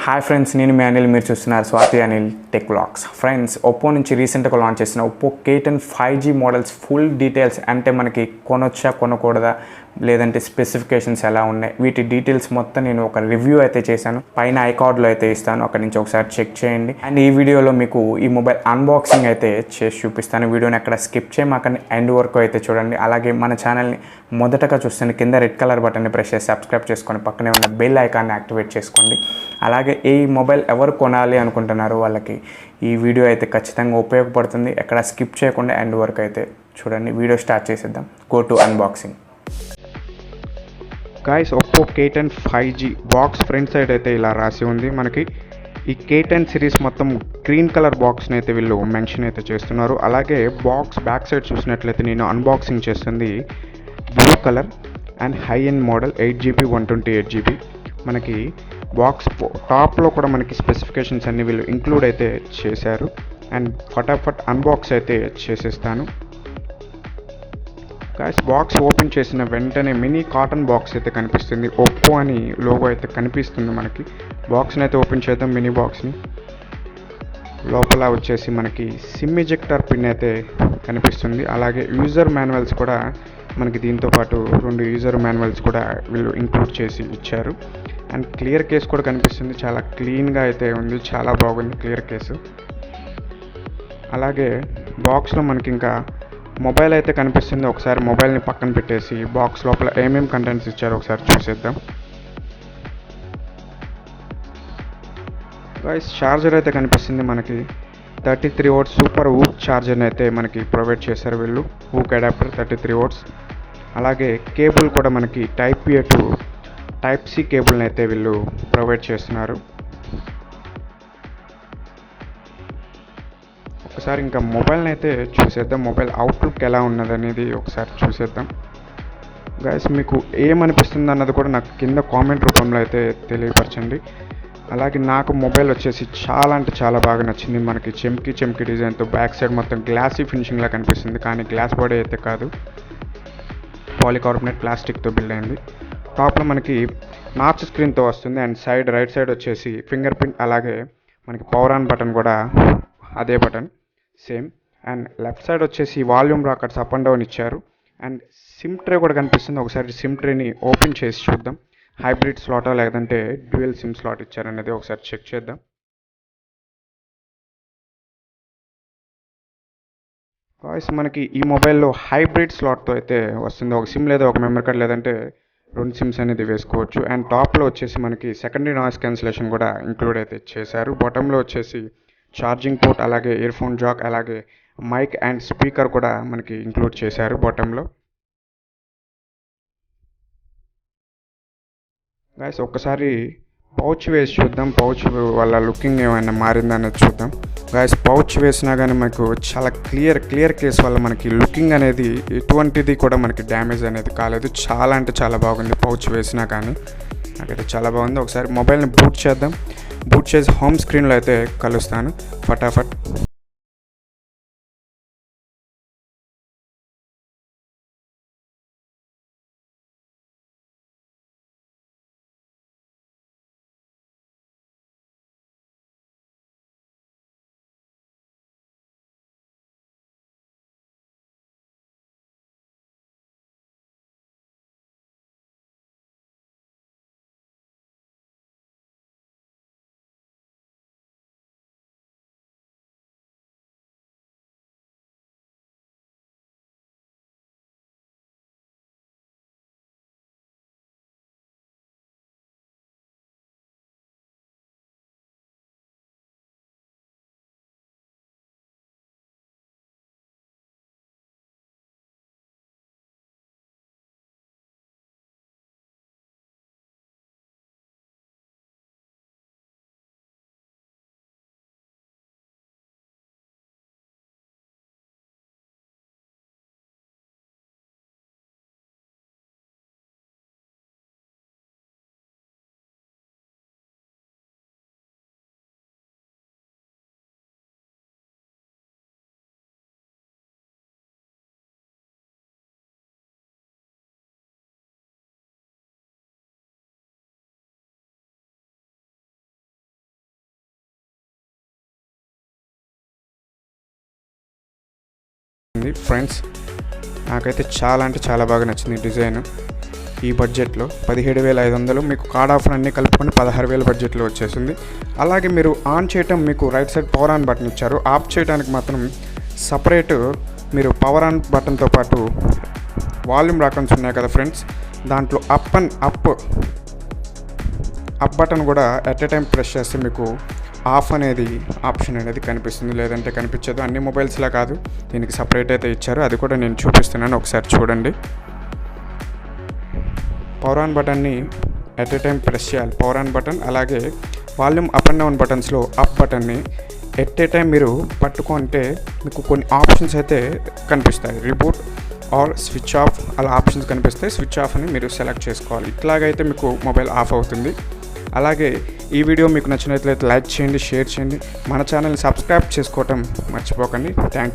Hi friends, నేను మీ అనిల్. మీరు చూస్తున్నారు Swathi Anil tech vlogs. Friends, Oppo నుంచి రీసెంట్గా లాంచ్ చేసిన Oppo K10 5G models full details, అంటే మనకి కొనొచ్చా కొనకూడదా, లేదంటే స్పెసిఫికేషన్స్ ఎలా ఉన్నాయి, వీటి డీటెయిల్స్ మొత్తం నేను ఒక రివ్యూ అయితే చేశాను. పైన ఐకార్డ్లో అయితే ఇస్తాను, అక్కడి నుంచి ఒకసారి చెక్ చేయండి. అండ్ ఈ వీడియోలో మీకు ఈ మొబైల్ అన్బాక్సింగ్ అయితే చేసి చూపిస్తాను. వీడియోని ఎక్కడ స్కిప్ చేయమాకండి, ఎండ్ వరకు అయితే చూడండి. అలాగే మన ఛానల్ని మొదటగా చూస్తే కింద రెడ్ కలర్ బటన్ని ప్రెస్ చేసి సబ్స్క్రైబ్ చేసుకొని పక్కనే ఉన్న బెల్ ఐకాన్ని యాక్టివేట్ చేసుకోండి. అలాగే ఈ మొబైల్ ఎవరు కొనాలి అనుకుంటున్నారో వాళ్ళకి ఈ వీడియో అయితే ఖచ్చితంగా ఉపయోగపడుతుంది. ఎక్కడ స్కిప్ చేయకుండా ఎండ్ వరకు అయితే చూడండి. వీడియో స్టార్ట్ చేసేద్దాం. Go to unboxing. Guys, Oppo K10 5G box front side అయితే ఇలా రాసి ఉంది. మనకి ఈ K10 సిరీస్ మొత్తం గ్రీన్ కలర్ బాక్స్ని అయితే వీళ్ళు మెన్షన్ అయితే చేస్తున్నారు. అలాగే బాక్స్ బ్యాక్ సైడ్ చూసినట్లయితే నేను అన్బాక్సింగ్ చేస్తుంది blue colour and high end model 8GB 128GB. మనకి బాక్స్ టాప్లో కూడా మనకి స్పెసిఫికేషన్స్ అన్ని వీళ్ళు ఇంక్లూడ్ అయితే చేశారు. అండ్ ఫటాఫట్ అన్బాక్స్ అయితే చేసేస్తాను. గాయస్, బాక్స్ ఓపెన్ చేసిన వెంటనే మినీ కాటన్ బాక్స్ అయితే కనిపిస్తుంది. ఒప్పో అని లోగో అయితే కనిపిస్తుంది మనకి. బాక్స్ని అయితే ఓపెన్ చేద్దాం. మినీ బాక్స్ని లోపల వచ్చేసి మనకి సిమ్ ఎజెక్టర్ పిన్ అయితే కనిపిస్తుంది. అలాగే యూజర్ మాన్యువల్స్ కూడా మనకి దీంతో పాటు 2 యూజర్ మాన్యువల్స్ కూడా వీళ్ళు ఇంక్లూడ్ చేసి ఇచ్చారు. అండ్ క్లియర్ కేస్ కూడా కనిపిస్తుంది. చాలా క్లీన్గా అయితే ఉంది, చాలా బాగుంది క్లియర్ కేసు. అలాగే బాక్స్లో మనకి ఇంకా మొబైల్ అయితే కనిపిస్తుంది. ఒకసారి మొబైల్ని పక్కన పెట్టేసి బాక్స్ లోపల ఏమేమి కంటెంట్స్ ఇచ్చారో ఒకసారి చూసేద్దాం. గాయస్, ఛార్జర్ అయితే కనిపిస్తుంది మనకి. 33 వాట్స్ సూపర్ ఊక్ ఛార్జర్ని అయితే మనకి ప్రొవైడ్ చేశారు వీళ్ళు. ఊక్ అడాప్టర్ 33 వాట్స్. అలాగే కేబుల్ కూడా మనకి type A to type C కేబుల్ని అయితే వీళ్ళు ప్రొవైడ్ చేస్తున్నారు. ఒకసారి ఇంకా మొబైల్ని అయితే చూసేద్దాం. మొబైల్ అవుట్లుక్ ఎలా ఉన్నదనేది ఒకసారి చూసేద్దాం. గైస్, మీకు ఏమనిపిస్తుంది అన్నది కూడా నాకు కింద కామెంట్ రూపంలో అయితే తెలియపరచండి. అలాగే నాకు మొబైల్ వచ్చేసి చాలా అంటే చాలా బాగా నచ్చింది. మనకి చెమ్కి డిజైన్తో బ్యాక్ సైడ్ మొత్తం గ్లాసీ ఫినిషింగ్లా కనిపిస్తుంది. కానీ గ్లాస్ బాడీ అయితే కాదు, పాలికార్బోనేట్ ప్లాస్టిక్తో బిల్డ్ అయింది. టాప్లో మనకి నాచ్ స్క్రీన్తో వస్తుంది. అండ్ సైడ్ రైట్ సైడ్ వచ్చేసి ఫింగర్ ప్రింట్, అలాగే మనకి పవర్ ఆన్ బటన్ కూడా అదే button same. And left side వచ్చేసి volume rockers up and down ఇచ్చారు. అండ్ సిమ్ ట్రే కూడా కనిపిస్తుంది. ఒకసారి సిమ్ ట్రేని ఓపెన్ చేసి చూద్దాం. హైబ్రిడ్ స్లాటా లేదంటే డ్యూయల్ సిమ్ స్లాట్ ఇచ్చారనేది ఒకసారి చెక్ చేద్దాం. వాయిస్ మనకి ఈ మొబైల్లో హైబ్రిడ్ స్లాట్తో అయితే వస్తుంది. ఒక సిమ్ లేదా ఒక మెమరీ కార్డ్ లేదంటే 2 సిమ్స్ అనేది వేసుకోవచ్చు. అండ్ టాప్లో వచ్చేసి మనకి సెకండరీ నాయిస్ క్యాన్సిలేషన్ కూడా ఇంక్లూడ్ అయితే చేశారు. బాటంలో వచ్చేసి ఛార్జింగ్ పోర్ట్, అలాగే ఇయర్ ఫోన్ జాక్, అలాగే మైక్ అండ్ స్పీకర్ కూడా మనకి ఇంక్లూడ్ చేశారు బాటంలో. గైస్, ఒక్కసారి పౌచ్ వేసి చూద్దాం. పౌచ్ వల్ల లుకింగ్ ఏమైనా మారిందనేది చూద్దాం. గైస్, పౌచ్ వేసినా కానీ మనకు చాలా క్లియర్ కేస్ వల్ల మనకి లుకింగ్ అనేది ఎటువంటిది కూడా మనకి డ్యామేజ్ అనేది కాలేదు. చాలా అంటే చాలా బాగుంది పౌచ్ వేసినా కానీ. నాకైతే చాలా బాగుంది. ఒకసారి మొబైల్ని బూట్ చేద్దాం. బూట్ చేసి హోమ్ స్క్రీన్లో అయితే కలుస్తాను ఫటాఫట్. వచ్చింది ఫ్రెండ్స్. నాకైతే చాలా అంటే చాలా బాగా నచ్చింది డిజైన్. ఈ బడ్జెట్లో 17,500 మీకు కార్డ్ ఆఫర్ అన్నీ కలుపుకొని 16,000 బడ్జెట్లో వచ్చేసింది. అలాగే మీరు ఆన్ చేయటం మీకు right side power on button ఇచ్చారు. ఆఫ్ చేయడానికి మాత్రం సపరేట్ మీరు పవర్ ఆన్ బటన్తో పాటు వాల్యూమ్ రాకన్స్ ఉన్నాయి కదా ఫ్రెండ్స్, దాంట్లో అప్ బటన్ కూడా ఎట్ ఎ టైం ప్రెస్ చేస్తే మీకు ఆఫ్ అనేది ఆప్షన్ అనేది కనిపిస్తుంది, లేదంటే కనిపించదు. అన్ని మొబైల్స్లా కాదు, దీనికి సపరేట్ అయితే ఇచ్చారు. అది కూడా నేను చూపిస్తున్నాను, ఒకసారి చూడండి. పవర్ ఆన్ బటన్ని ఎట్ ఎ టైం ప్రెస్ చేయాలి, పవర్ ఆన్ బటన్. అలాగే వాల్యూమ్ అప్ అండ్ డౌన్ బటన్స్లో అప్ బటన్ని ఎట్ ఏ టైం మీరు పట్టుకుంటే మీకు కొన్ని ఆప్షన్స్ అయితే కనిపిస్తాయి. రిబూట్ ఆర్ స్విచ్ ఆఫ్ అలా ఆప్షన్స్ కనిపిస్తాయి. స్విచ్ ఆఫ్ అని మీరు సెలెక్ట్ చేసుకోవాలి. ఇట్లాగైతే మీకు మొబైల్ ఆఫ్ అవుతుంది. అలాగే ఈ వీడియో మీకు నచ్చినట్లయితే లైక్ చేయండి, షేర్ చేయండి. మన ఛానల్ని సబ్స్క్రైబ్ చేసుకోవటం మర్చిపోకండి. Thank you.